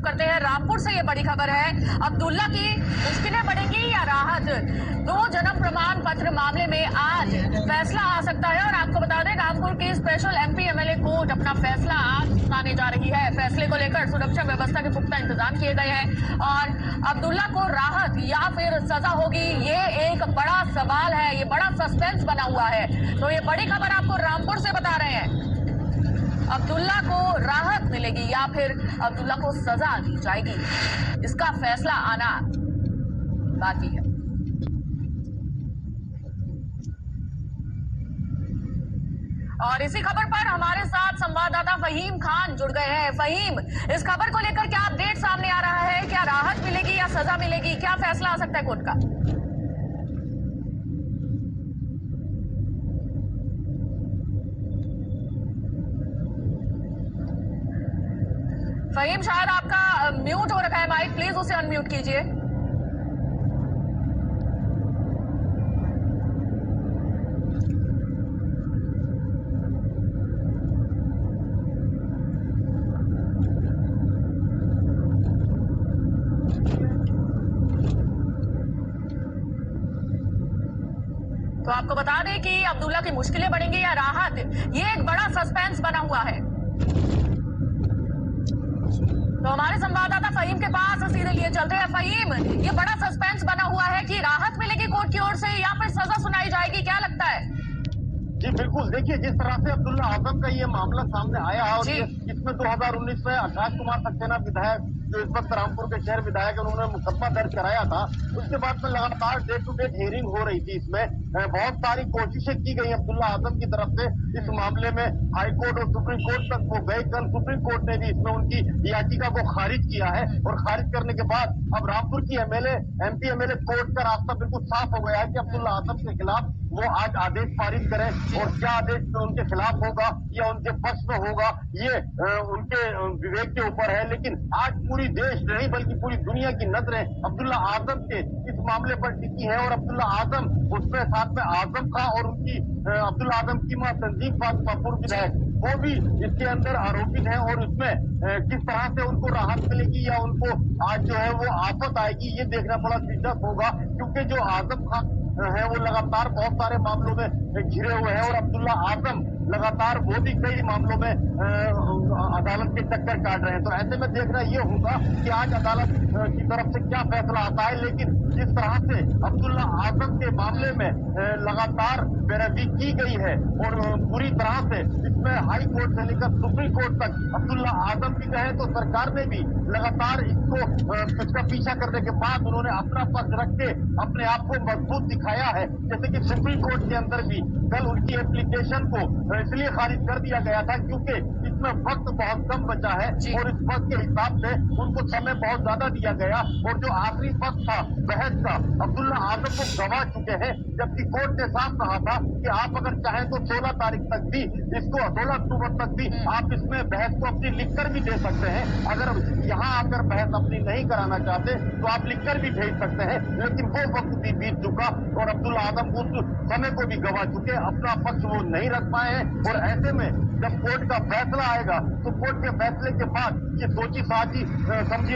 करते हैं रामपुर से। ये बड़ी खबर है, अब्दुल्ला की मुश्किलें बढ़ेंगी या राहत। 2 जन्म प्रमाण पत्र मामले में आज फैसला आ सकता है। और आपको बता दें, रामपुर की स्पेशल एमपी एमएलए कोर्ट अपना फैसला आज सुनाने जा रही है। फैसले को लेकर सुरक्षा व्यवस्था के पुख्ता इंतजाम किए गए हैं और अब्दुल्ला को राहत या फिर सजा होगी, ये एक बड़ा सवाल है, ये बड़ा सस्पेंस बना हुआ है। तो ये बड़ी खबर आपको रामपुर से बता रहे हैं। अब्दुल्ला को राहत मिलेगी या फिर अब्दुल्ला को सजा दी जाएगी, इसका फैसला आना बाकी है। और इसी खबर पर हमारे साथ संवाददाता फहीम खान जुड़ गए हैं। फहीम, इस खबर को लेकर क्या अपडेट सामने आ रहा है? क्या राहत मिलेगी या सजा मिलेगी? क्या फैसला आ सकता है कोर्ट का? फहीम, शायद आपका म्यूट हो रखा है माइक, प्लीज उसे अनम्यूट कीजिए। तो आपको बता दें कि अब्दुल्ला की मुश्किलें बढ़ेंगी या राहत, ये एक बड़ा सस्पेंस बना हुआ है। तो हमारे संवाददाता फहीम के पास सीधे लिए चलते हैं। फहीम, ये बड़ा सस्पेंस बना हुआ है कि राहत मिलेगी कोर्ट की ओर से या फिर सजा सुनाई जाएगी, क्या लगता है? जी बिल्कुल, देखिए जिस तरह से अब्दुल्ला आजम का ये मामला सामने आया और इसमें 2019 में आकाश कुमार सक्सेना विधायक, जो इस वक्त रामपुर के शहर विधायक, उन्होंने मुकदमा दर्ज कराया था। उसके बाद में लगातार डे टू डे हियरिंग हो रही थी। इसमें बहुत सारी कोशिशें की गई अब्दुल्ला आजम की तरफ से। इस मामले में हाईकोर्ट और सुप्रीम कोर्ट तक वो गए। कल सुप्रीम कोर्ट ने भी इसमें उनकी याचिका को खारिज किया है और खारिज करने के बाद अब रामपुर की एमपी एमएलए कोर्ट का रास्ता बिल्कुल साफ हो गया है कि अब्दुल्ला आजम के खिलाफ वो आज आदेश पारित करें। और क्या आदेश उनके खिलाफ होगा या उनके पक्ष में होगा, ये उनके विवेक के ऊपर है। लेकिन आज पूरी देश नहीं बल्कि पूरी दुनिया की नजरें अब्दुल्ला आजम के इस मामले पर टिकी है। और अब्दुल्ला आजम, उसमें साथ में आजम खां और उनकी अब्दुल्ला आजम की मां तंजीम फातिमा पूर्व विधायक, वो भी इसके अंदर आरोपित हैं। और उसमें किस तरह से उनको राहत मिलेगी या उनको आज जो है वो आफत आएगी, ये देखना बड़ा दिलचस्प होगा। क्योंकि जो आजम खां है वो लगातार बहुत सारे मामलों में घिरे हुए हैं और अब्दुल्ला आजम लगातार वो भी कई मामलों में अदालत के चक्कर काट रहे हैं। तो ऐसे में देखना ये होगा कि आज अदालत की तरफ से क्या फैसला आता है। लेकिन जिस तरह से अब्दुल्ला आजम के मामले में लगातार पैरवी की गई है और पूरी तरह से इसमें हाई कोर्ट से लेकर सुप्रीम कोर्ट तक अब्दुल्ला आजम की कहे तो सरकार ने भी लगातार इसका पीछा करने के बाद उन्होंने अपना पक्ष रख के अपने आप को मजबूत दिखाया है। जैसे कि सुप्रीम कोर्ट के अंदर भी कल उनकी एप्लीकेशन को इसलिए खारिज कर दिया गया था क्योंकि इसमें वक्त बहुत कम बचा है और इस वक्त के हिसाब से उनको समय बहुत ज्यादा दिया गया। और जो आखिरी वक्त था बहस का, अब्दुल्ला आजम को गवा चुके हैं। जबकि कोर्ट ने साफ कहा था कि आप अगर चाहें तो 16 तारीख तक भी इसको, 16 अक्टूबर तक भी आप इसमें बहस को अपनी लिखकर भी दे सकते हैं। अगर यहाँ आकर बहस अपनी नहीं कराना चाहते तो आप लिखकर भी भेज सकते हैं। लेकिन वो वक्त भी बीत चुका और अब्दुल्ला आजम उस समय को भी गवा चुके, अपना पक्ष वो नहीं रख पाए हैं। और ऐसे में जब कोर्ट का फैसला आएगा तो कोर्ट के फैसले के बाद ये सोची साची समझी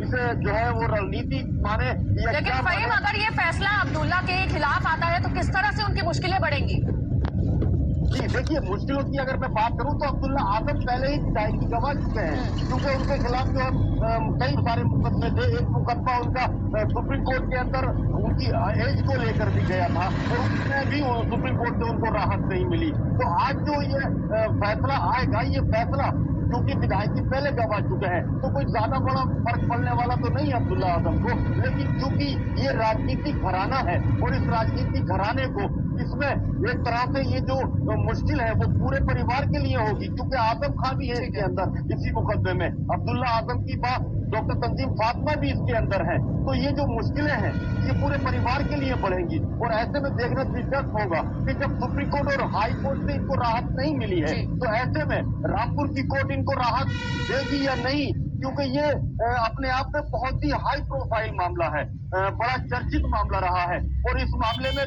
इसे जो है वो रणनीति माने या लेकिन क्या फहीम, अगर ये फैसला अब्दुल्ला के खिलाफ आता है तो किस तरह से उनकी मुश्किलें बढ़ेंगी? जी देखिए, मुश्किलों की अगर मैं बात करूं तो अब्दुल्ला आजम पहले ही विधायकी गवा चुके हैं क्योंकि उनके खिलाफ जो कई सारे मुकदमे थे। एक मुकदमा उनका सुप्रीम कोर्ट के अंदर उनकी एज को लेकर भी गया था और उसमें भी सुप्रीम कोर्ट से उनको राहत नहीं मिली। तो आज जो ये फैसला आएगा, ये फैसला क्योंकि विधायकी पहले गवा चुके हैं तो कोई ज्यादा बड़ा फर्क पड़ने वाला तो नहीं है अब्दुल्ला आजम को। लेकिन क्योंकि ये राजनीतिक घराना है और इस राजनीतिक घराने को इसमें एक तरह से ये जो मुश्किल है वो पूरे परिवार के लिए होगी क्योंकि आजम खां भी है इसके अंदर इसी मुकदमे में, अब्दुल्ला आजम की बात डॉक्टर तंजीम फातिमा भी इसके अंदर है। तो ये जो मुश्किलें हैं ये पूरे परिवार के लिए बढ़ेंगी। और ऐसे में देखना दिलचस्प होगा कि जब सुप्रीम कोर्ट और हाई कोर्ट से इनको राहत नहीं मिली है तो ऐसे में रामपुर की कोर्ट इनको राहत देगी या नहीं, क्योंकि ये अपने आप में बहुत ही हाई प्रोफाइल मामला है, बड़ा चर्चित मामला रहा है। और इस मामले में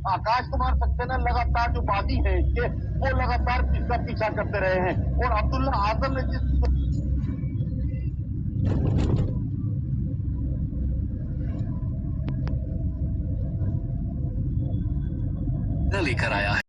आकाश कुमार सक्सेना लगातार जो बागी है इसके, वो लगातार इसका पीछा करते रहे हैं। और अब्दुल्ला आजम ने जिस लेकर आया है।